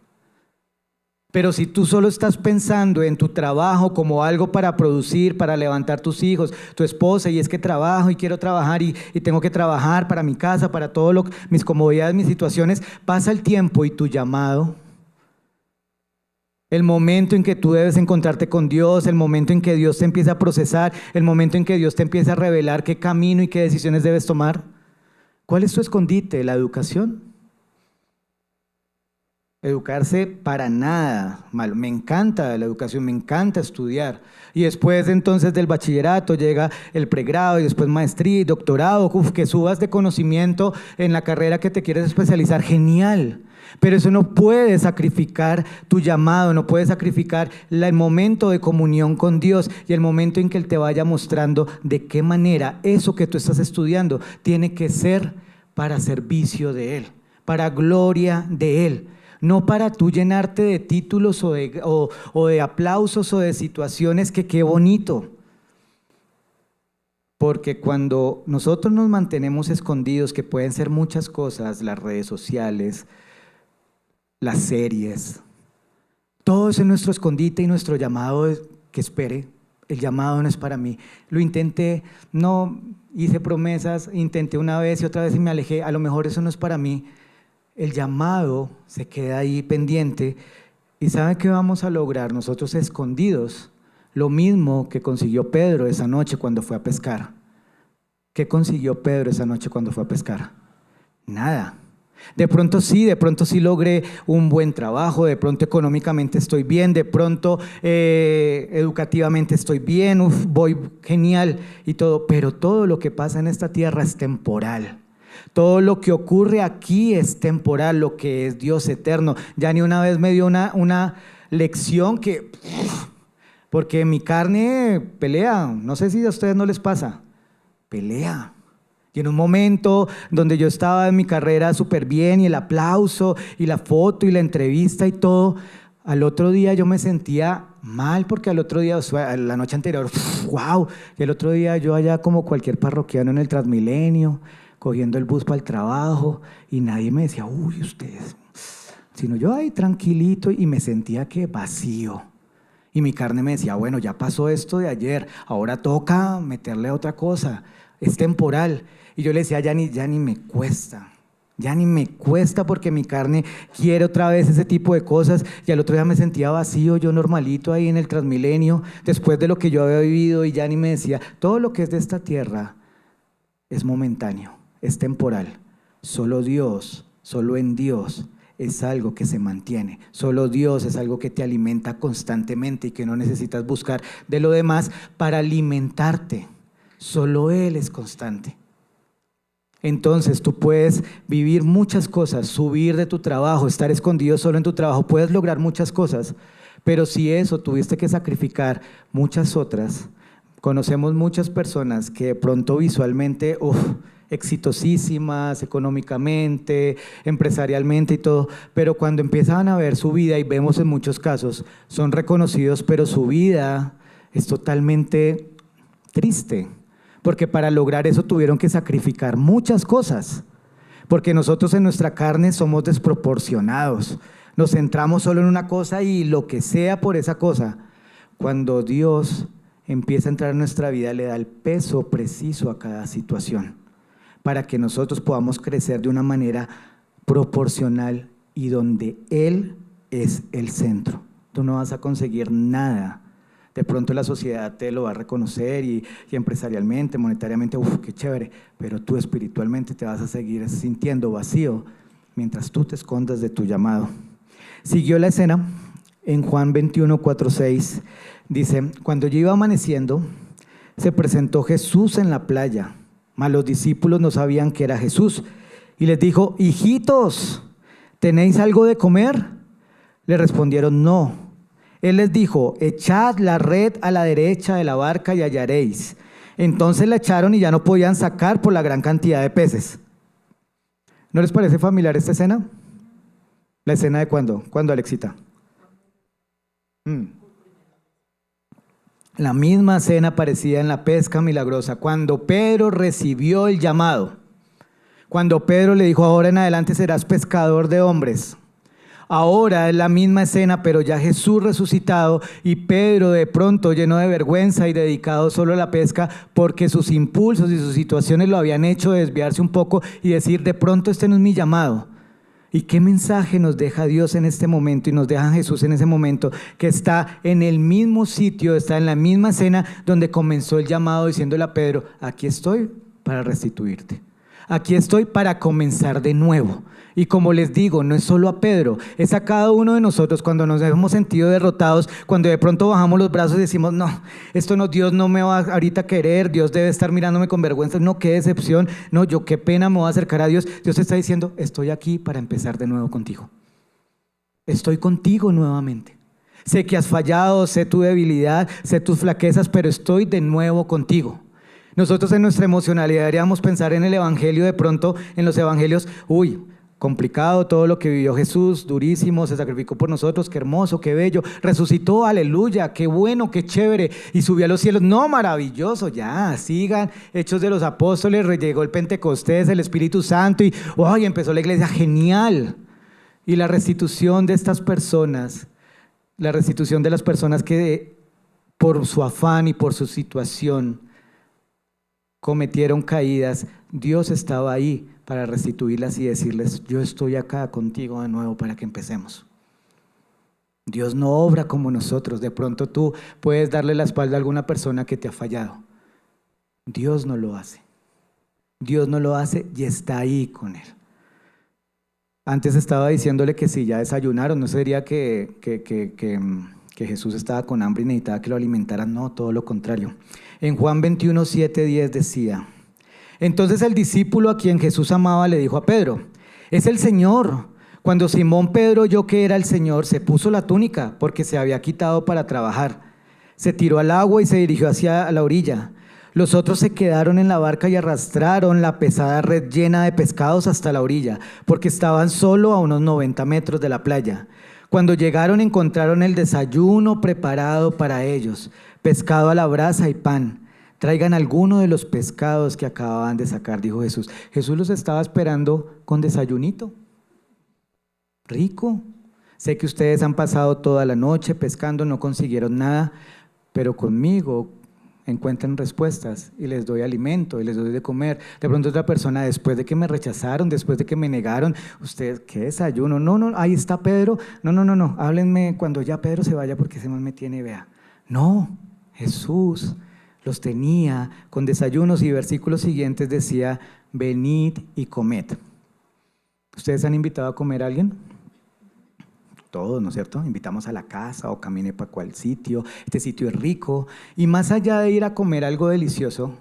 Pero si tú solo estás pensando en tu trabajo como algo para producir, para levantar tus hijos, tu esposa, y es que trabajo y quiero trabajar y tengo que trabajar para mi casa, para todo mis comodidades, mis situaciones, pasa el tiempo y tu llamado, el momento en que tú debes encontrarte con Dios, el momento en que Dios te empieza a procesar, el momento en que Dios te empieza a revelar qué camino y qué decisiones debes tomar. ¿Cuál es tu escondite? ¿La educación? Educarse para nada malo. Me encanta la educación, me encanta estudiar. Y después entonces del bachillerato llega el pregrado y después maestría y doctorado. Que subas de conocimiento en la carrera que te quieres especializar, genial. Pero eso no puede sacrificar tu llamado, no puede sacrificar el momento de comunión con Dios y el momento en que Él te vaya mostrando de qué manera eso que tú estás estudiando tiene que ser para servicio de Él, para gloria de Él. no para tú llenarte de títulos o de aplausos o de situaciones que qué bonito. Porque cuando nosotros nos mantenemos escondidos, que pueden ser muchas cosas, las redes sociales, las series, todo eso es nuestro escondite y nuestro llamado es que espere, el llamado no es para mí. Lo intenté, no hice promesas, intenté una vez y otra vez y me alejé, a lo mejor eso no es para mí. El llamado se queda ahí pendiente y ¿sabe qué vamos a lograr nosotros escondidos? Lo mismo que consiguió Pedro esa noche cuando fue a pescar. ¿Qué consiguió Pedro esa noche cuando fue a pescar? Nada. De pronto sí logré un buen trabajo, de pronto económicamente estoy bien, de pronto educativamente estoy bien, voy genial y todo, pero todo lo que pasa en esta tierra es temporal. Todo lo que ocurre aquí es temporal, lo que es Dios eterno. Yani una vez me dio una lección que, porque mi carne pelea, no sé si a ustedes no les pasa, pelea. Y en un momento donde yo estaba en mi carrera súper bien y el aplauso y la foto y la entrevista y todo, al otro día yo me sentía mal porque al otro día, o sea, la noche anterior, wow, y el otro día yo allá como cualquier parroquiano en el Transmilenio, cogiendo el bus para el trabajo y nadie me decía, uy, ustedes, sino yo ahí tranquilito y me sentía que vacío. Y mi carne me decía, bueno, ya pasó esto de ayer, ahora toca meterle a otra cosa, es temporal. Y yo le decía, ya ni me cuesta porque mi carne quiere otra vez ese tipo de cosas. Y al otro día me sentía vacío, yo normalito ahí en el Transmilenio, después de lo que yo había vivido, y ya ni me decía, todo lo que es de esta tierra es momentáneo, es temporal. Solo Dios, solo en Dios es algo que se mantiene. Solo Dios es algo que te alimenta constantemente y que no necesitas buscar de lo demás para alimentarte. Solo Él es constante. Entonces tú puedes vivir muchas cosas, subir de tu trabajo, estar escondido solo en tu trabajo, puedes lograr muchas cosas, pero si eso tuviste que sacrificar muchas otras, conocemos muchas personas que de pronto visualmente, exitosísimas, económicamente, empresarialmente y todo, pero cuando empiezan a ver su vida, y vemos en muchos casos, son reconocidos, pero su vida es totalmente triste. Porque para lograr eso tuvieron que sacrificar muchas cosas, porque nosotros en nuestra carne somos desproporcionados, nos centramos solo en una cosa y lo que sea por esa cosa. Cuando Dios empieza a entrar en nuestra vida, le da el peso preciso a cada situación, para que nosotros podamos crecer de una manera proporcional y donde Él es el centro. Tú no vas a conseguir nada. De pronto la sociedad te lo va a reconocer y empresarialmente, monetariamente, qué chévere, pero tú espiritualmente te vas a seguir sintiendo vacío mientras tú te escondas de tu llamado. Siguió la escena en Juan 21, 4, 6, dice, cuando ya iba amaneciendo, se presentó Jesús en la playa, mas los discípulos no sabían que era Jesús, y les dijo, hijitos, ¿tenéis algo de comer? Le respondieron, no. Él les dijo, echad la red a la derecha de la barca y hallaréis. Entonces la echaron y ya no podían sacar por la gran cantidad de peces. ¿No les parece familiar esta escena? ¿La escena de cuándo? ¿Cuándo, Alexita? La misma escena aparecía en la pesca milagrosa, cuando Pedro recibió el llamado. Cuando Pedro le dijo, ahora en adelante serás pescador de hombres. Ahora es la misma escena, pero ya Jesús resucitado y Pedro de pronto lleno de vergüenza y dedicado solo a la pesca porque sus impulsos y sus situaciones lo habían hecho desviarse un poco y decir, de pronto este no es mi llamado. ¿Y qué mensaje nos deja Dios en este momento y nos deja Jesús en ese momento? Que está en el mismo sitio, está en la misma escena donde comenzó el llamado diciéndole a Pedro, aquí estoy para restituirte. Aquí estoy para comenzar de nuevo. Y como les digo, no es solo a Pedro, es a cada uno de nosotros cuando nos hemos sentido derrotados, cuando de pronto bajamos los brazos y decimos, no, esto no, Dios no me va ahorita a querer, Dios debe estar mirándome con vergüenza, no, qué decepción, no, yo qué pena me voy a acercar a Dios. Dios está diciendo, estoy aquí para empezar de nuevo contigo. Estoy contigo nuevamente. Sé que has fallado, sé tu debilidad, sé tus flaquezas, pero estoy de nuevo contigo. Nosotros en nuestra emocionalidad deberíamos pensar en el evangelio de pronto, en los evangelios, complicado todo lo que vivió Jesús, durísimo, se sacrificó por nosotros, qué hermoso, qué bello, resucitó, aleluya, qué bueno, qué chévere, y subió a los cielos, no, maravilloso, ya, sigan, Hechos de los Apóstoles, llegó el Pentecostés, el Espíritu Santo, y ¡ay! Empezó la iglesia, genial. Y la restitución de estas personas, la restitución de las personas que por su afán y por su situación cometieron caídas, Dios estaba ahí para restituirlas y decirles, yo estoy acá contigo de nuevo para que empecemos. Dios no obra como nosotros. De pronto tú puedes darle la espalda a alguna persona que te ha fallado. Dios no lo hace. Dios no lo hace y está ahí con él. Antes estaba diciéndole que si ya desayunaron, no sería que Jesús estaba con hambre y necesitaba que lo alimentaran. No, todo lo contrario. En Juan 21, 7, 10 decía, entonces el discípulo a quien Jesús amaba le dijo a Pedro, es el Señor. Cuando Simón Pedro oyó que era el Señor, se puso la túnica porque se había quitado para trabajar. Se tiró al agua y se dirigió hacia la orilla. Los otros se quedaron en la barca y arrastraron la pesada red llena de pescados hasta la orilla, porque estaban solo a unos 90 metros de la playa. Cuando llegaron encontraron el desayuno preparado para ellos, pescado a la brasa y pan. Traigan alguno de los pescados que acababan de sacar, dijo Jesús. Jesús los estaba esperando con desayunito. Rico. Sé que ustedes han pasado toda la noche pescando, no consiguieron nada, pero conmigo encuentran respuestas y les doy alimento y les doy de comer. De pronto otra persona, después de que me rechazaron, después de que me negaron, ustedes, ¿qué desayuno? No, ahí está Pedro. No, háblenme cuando ya Pedro se vaya porque ese man me tiene, vea. No, Jesús los tenía con desayunos y versículos siguientes decía, venid y comed. ¿Ustedes han invitado a comer a alguien? Todos, ¿no es cierto? Invitamos a la casa o camine para cual sitio, este sitio es rico. Y más allá de ir a comer algo delicioso,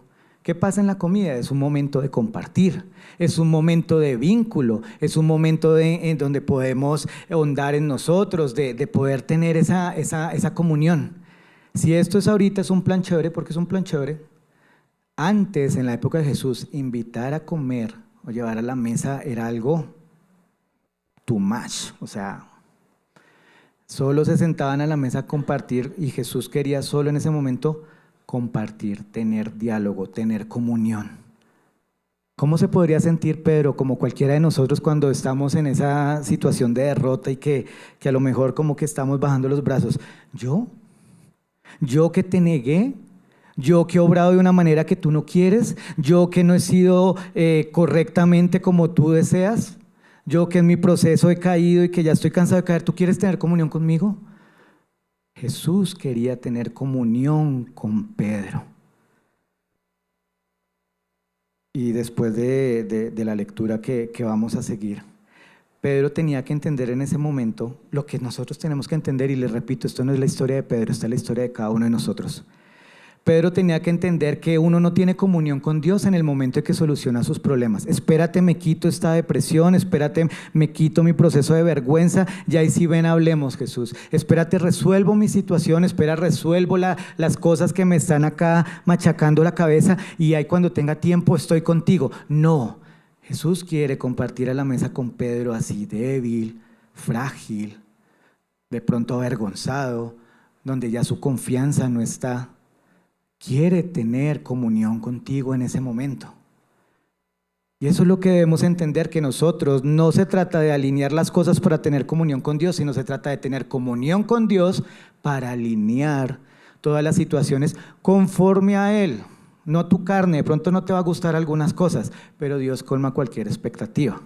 ¿qué pasa en la comida? Es un momento de compartir, es un momento de vínculo, es un momento en donde podemos ahondar en nosotros, de poder tener esa comunión. Si esto es ahorita, es un plan chévere, porque es un plan chévere. Antes, en la época de Jesús, invitar a comer o llevar a la mesa era algo too much, o sea, solo se sentaban a la mesa a compartir y Jesús quería solo en ese momento compartir, tener diálogo, tener comunión. ¿Cómo se podría sentir Pedro, como cualquiera de nosotros, cuando estamos en esa situación de derrota y que a lo mejor como que estamos bajando los brazos? Yo que te negué, yo que he obrado de una manera que tú no quieres, yo que no he sido correctamente como tú deseas, yo que en mi proceso he caído y que ya estoy cansado de caer, ¿tú quieres tener comunión conmigo? Jesús quería tener comunión con Pedro. Y después de la lectura que vamos a seguir, Pedro tenía que entender en ese momento lo que nosotros tenemos que entender, y les repito, esto no es la historia de Pedro, esta es la historia de cada uno de nosotros. Pedro tenía que entender que uno no tiene comunión con Dios en el momento en que soluciona sus problemas. Espérate, me quito esta depresión, espérate, me quito mi proceso de vergüenza, y ahí sí ven, hablemos, Jesús. Espérate, resuelvo mi situación, resuelvo las cosas que me están acá machacando la cabeza, y ahí cuando tenga tiempo estoy contigo. No, Jesús quiere compartir a la mesa con Pedro así débil, frágil, de pronto avergonzado, donde ya su confianza no está. Quiere tener comunión contigo en ese momento. Y eso es lo que debemos entender, que nosotros no se trata de alinear las cosas para tener comunión con Dios, sino se trata de tener comunión con Dios para alinear todas las situaciones conforme a Él. No a tu carne, de pronto no te va a gustar algunas cosas, pero Dios colma cualquier expectativa.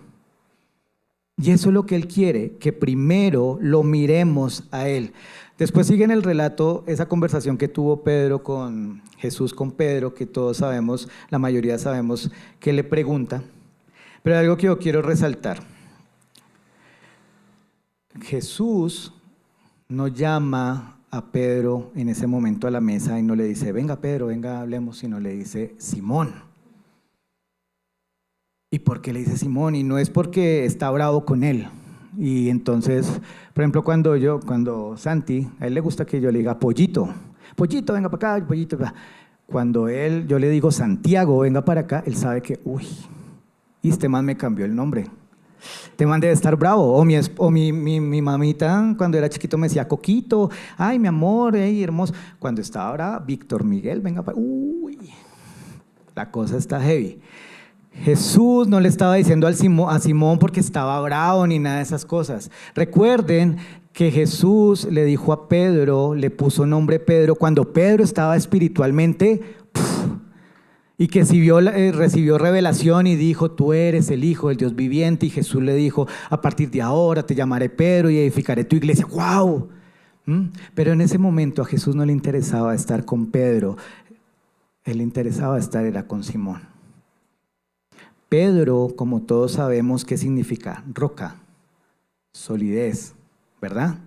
Y eso es lo que Él quiere, que primero lo miremos a Él. Después sigue en el relato esa conversación que tuvo Pedro con Jesús, con Pedro, que todos sabemos, la mayoría sabemos que le pregunta. Pero hay algo que yo quiero resaltar. Jesús no llama a Pedro en ese momento a la mesa y no le dice, venga Pedro, venga, hablemos, sino le dice, Simón. ¿Y por qué le dice Simón? Y no es porque está bravo con él. Y entonces, por ejemplo, cuando Santi, a él le gusta que yo le diga Pollito, venga para acá, Pollito. Cuando yo le digo Santiago, venga para acá, él sabe que, y este man me cambió el nombre. Este man debe estar bravo. O mi mamita cuando era chiquito me decía, Coquito, ay, mi amor, hey, hermoso. Cuando estaba brava, Víctor Miguel, venga, uy, la cosa está heavy. Jesús no le estaba diciendo a Simón porque estaba bravo ni nada de esas cosas. Recuerden que Jesús le dijo a Pedro, le puso nombre Pedro, cuando Pedro estaba espiritualmente, y que recibió revelación y dijo, tú eres el Hijo del Dios viviente, y Jesús le dijo, a partir de ahora te llamaré Pedro y edificaré tu iglesia. ¡Wow! Pero en ese momento a Jesús no le interesaba estar con Pedro, él le interesaba estar era con Simón. Pedro, como todos sabemos, ¿qué significa? Roca, solidez, ¿verdad?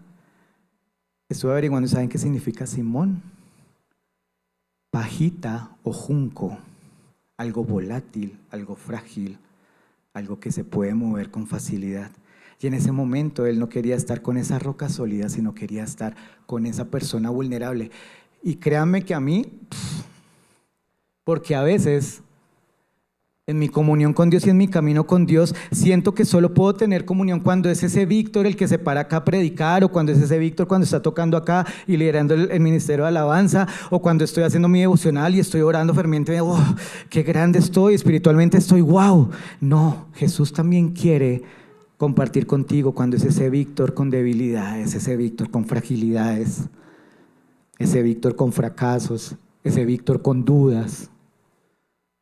Estuve averiguando, ¿saben qué significa Simón? Pajita o junco, algo volátil, algo frágil, algo que se puede mover con facilidad. Y en ese momento él no quería estar con esa roca sólida, sino quería estar con esa persona vulnerable. Y créanme que a mí, porque a veces en mi comunión con Dios y en mi camino con Dios, siento que solo puedo tener comunión cuando es ese Víctor el que se para acá a predicar, o cuando es ese Víctor cuando está tocando acá y liderando el ministerio de alabanza, o cuando estoy haciendo mi devocional y estoy orando fervientemente, oh, qué grande estoy, espiritualmente estoy, wow. No, Jesús también quiere compartir contigo cuando es ese Víctor con debilidades, ese Víctor con fragilidades, ese Víctor con fracasos, ese Víctor con dudas.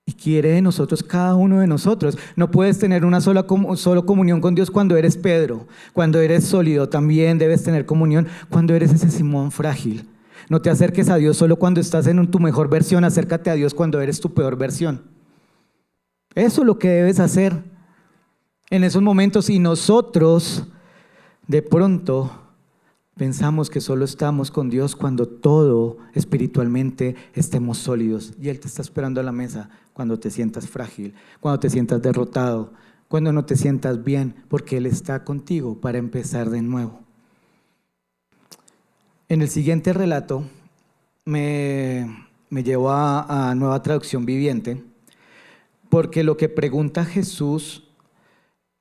Y quiere de nosotros, cada uno de nosotros. No puedes tener una sola comunión con Dios cuando eres Pedro, cuando eres sólido. También debes tener comunión cuando eres ese Simón frágil. No te acerques a Dios solo cuando estás en tu mejor versión, acércate a Dios cuando eres tu peor versión. Eso es lo que debes hacer en esos momentos. Y nosotros de pronto pensamos que solo estamos con Dios cuando todo espiritualmente estemos sólidos. Y Él te está esperando a la mesa cuando te sientas frágil, cuando te sientas derrotado, cuando no te sientas bien, porque Él está contigo para empezar de nuevo. En el siguiente relato me llevo a Nueva Traducción Viviente, porque lo que pregunta Jesús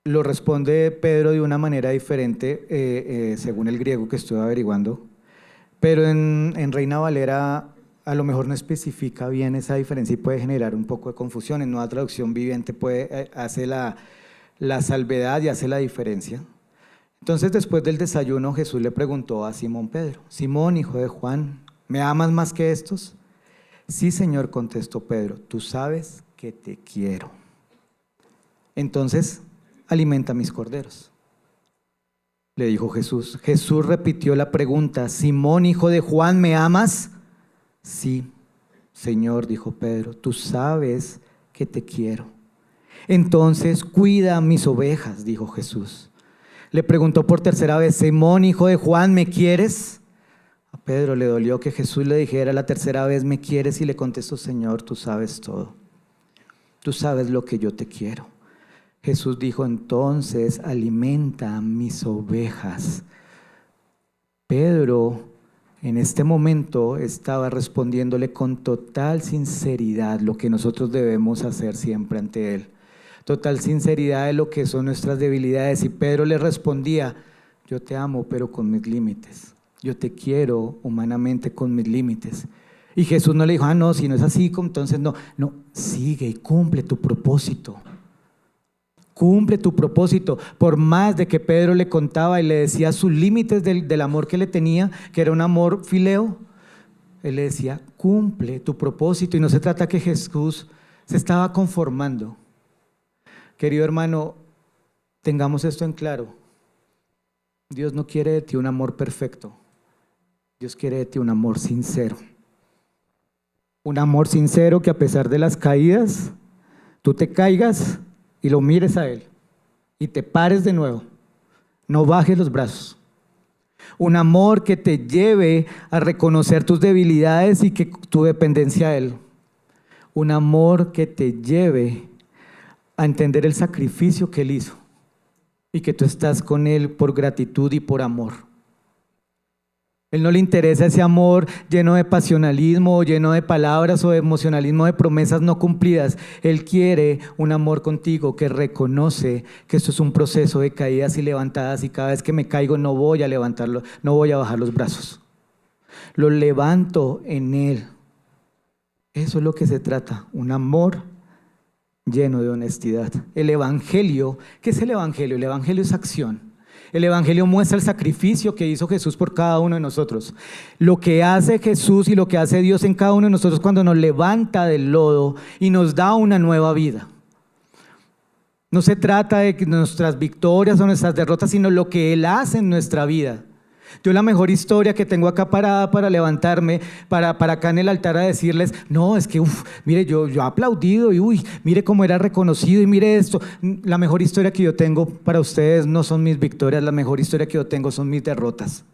lo responde Pedro de una manera diferente, según el griego que estuve averiguando, pero en Reina Valera a lo mejor no especifica bien esa diferencia y puede generar un poco de confusión. En Nueva Traducción Viviente hace la salvedad y hace la diferencia. Entonces, después del desayuno, Jesús le preguntó a Simón Pedro, Simón, hijo de Juan, ¿me amas más que estos? Sí, Señor, contestó Pedro, tú sabes que te quiero. Entonces, alimenta mis corderos, le dijo Jesús. Jesús repitió la pregunta, Simón, hijo de Juan, ¿me amas? Sí, Señor, dijo Pedro, tú sabes que te quiero. Entonces, cuida mis ovejas, dijo Jesús. Le preguntó por tercera vez, Simón, hijo de Juan, ¿me quieres? A Pedro le dolió que Jesús le dijera la tercera vez, ¿me quieres? Y le contestó, Señor, tú sabes todo. Tú sabes lo que yo te quiero. Jesús dijo, entonces alimenta mis ovejas. Pedro en este momento estaba respondiéndole con total sinceridad lo que nosotros debemos hacer siempre ante Él. Total sinceridad de lo que son nuestras debilidades. Y Pedro le respondía, yo te amo pero con mis límites. Yo te quiero humanamente con mis límites. Y Jesús no le dijo, no, si no es así, entonces no, sigue y cumple tu propósito. Cumple tu propósito. Por más de que Pedro le contaba y le decía sus límites del amor que le tenía, que era un amor fileo, él le decía, cumple tu propósito. Y no se trata que Jesús se estaba conformando. Querido hermano, tengamos esto en claro. Dios no quiere de ti un amor perfecto. Dios quiere de ti un amor sincero. Un amor sincero que a pesar de las caídas, tú te caigas y lo mires a Él y te pares de nuevo, no bajes los brazos. Un amor que te lleve a reconocer tus debilidades y que tu dependencia a Él. Un amor que te lleve a entender el sacrificio que Él hizo y que tú estás con Él por gratitud y por amor. Él no le interesa ese amor lleno de pasionalismo, lleno de palabras o de emocionalismo de promesas no cumplidas. Él quiere un amor contigo que reconoce que esto es un proceso de caídas y levantadas, y cada vez que me caigo no voy a levantarlo, no voy a bajar los brazos. Lo levanto en Él. Eso es lo que se trata, un amor lleno de honestidad. El Evangelio, ¿qué es el Evangelio? El Evangelio es acción. El Evangelio muestra el sacrificio que hizo Jesús por cada uno de nosotros. Lo que hace Jesús y lo que hace Dios en cada uno de nosotros cuando nos levanta del lodo y nos da una nueva vida. No se trata de nuestras victorias o nuestras derrotas, sino lo que Él hace en nuestra vida. Yo la mejor historia que tengo acá parada para levantarme, para acá en el altar a decirles, no, es que, mire, yo he aplaudido y mire cómo era reconocido y mire esto. La mejor historia que yo tengo para ustedes no son mis victorias, la mejor historia que yo tengo son mis derrotas.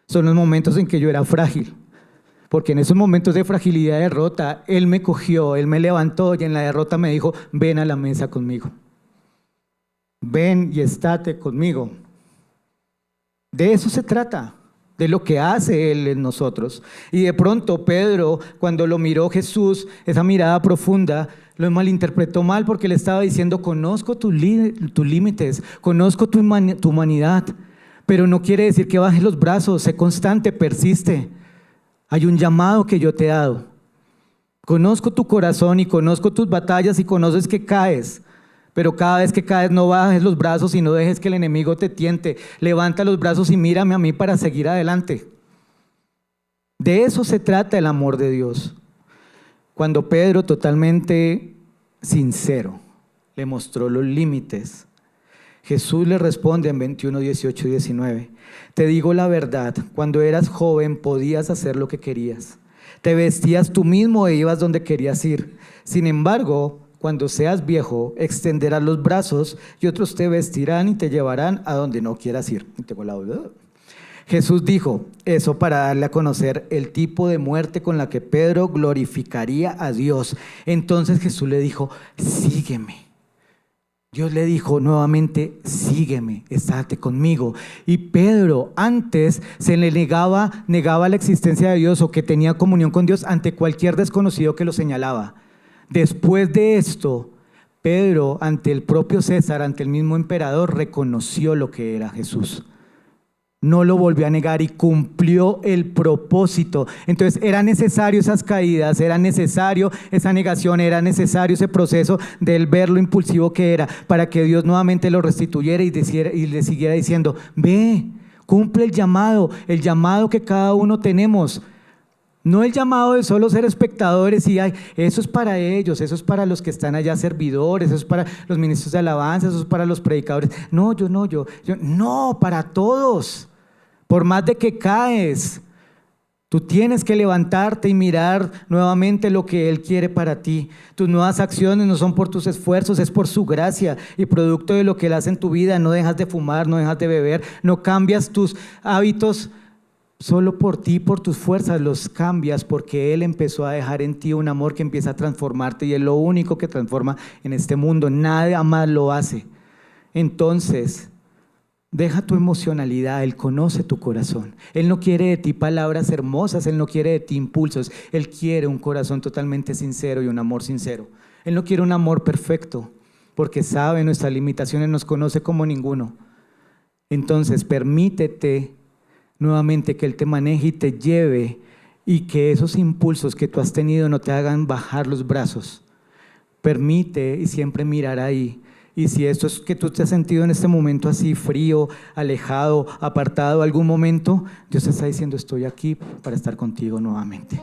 Son los momentos en que yo era frágil, porque en esos momentos de fragilidad y derrota, Él me cogió, Él me levantó y en la derrota me dijo, ven a la mesa conmigo. Ven y estate conmigo. De eso se trata, de lo que hace Él en nosotros. Y de pronto Pedro, cuando lo miró Jesús, esa mirada profunda, lo malinterpretó mal porque le estaba diciendo, conozco tus límites, conozco tu humanidad, pero no quiere decir que bajes los brazos, sé constante, persiste. Hay un llamado que yo te he dado. Conozco tu corazón y conozco tus batallas y conoces que caes. Pero cada vez que caes no bajes los brazos y no dejes que el enemigo te tiente. Levanta los brazos y mírame a mí para seguir adelante. De eso se trata el amor de Dios. Cuando Pedro, totalmente sincero, le mostró los límites, Jesús le responde en 21, 18 y 19. Te digo la verdad, cuando eras joven podías hacer lo que querías. Te vestías tú mismo e ibas donde querías ir. Sin embargo, cuando seas viejo, extenderás los brazos y otros te vestirán y te llevarán a donde no quieras ir. Jesús dijo eso para darle a conocer el tipo de muerte con la que Pedro glorificaría a Dios. Entonces Jesús le dijo, sígueme. Dios le dijo nuevamente, sígueme, estate conmigo. Y Pedro antes se le negaba la existencia de Dios o que tenía comunión con Dios ante cualquier desconocido que lo señalaba. Después de esto, Pedro, ante el propio César, ante el mismo emperador, reconoció lo que era Jesús. No lo volvió a negar y cumplió el propósito. Entonces era necesario esas caídas, era necesario esa negación, era necesario ese proceso del ver lo impulsivo que era para que Dios nuevamente lo restituyera y le siguiera diciendo, ve, cumple el llamado que cada uno tenemos. No el llamado de solo ser espectadores y eso es para ellos, eso es para los que están allá servidores, eso es para los ministros de alabanza, eso es para los predicadores. No, no, para todos. Por más de que caes, tú tienes que levantarte y mirar nuevamente lo que Él quiere para ti. Tus nuevas acciones no son por tus esfuerzos, es por su gracia y producto de lo que Él hace en tu vida. No dejas de fumar, no dejas de beber, no cambias tus hábitos solo por ti, por tus fuerzas, los cambias porque Él empezó a dejar en ti un amor que empieza a transformarte y es lo único que transforma en este mundo, nada más lo hace. Entonces, deja tu emocionalidad, Él conoce tu corazón. Él no quiere de ti palabras hermosas, Él no quiere de ti impulsos, Él quiere un corazón totalmente sincero y un amor sincero. Él no quiere un amor perfecto porque sabe nuestras limitaciones, nos conoce como ninguno. Entonces, permítete nuevamente que Él te maneje y te lleve y que esos impulsos que tú has tenido no te hagan bajar los brazos. Permite y siempre mirar ahí. Y si esto es que tú te has sentido en este momento así frío, alejado, apartado algún momento, Dios te está diciendo estoy aquí para estar contigo nuevamente.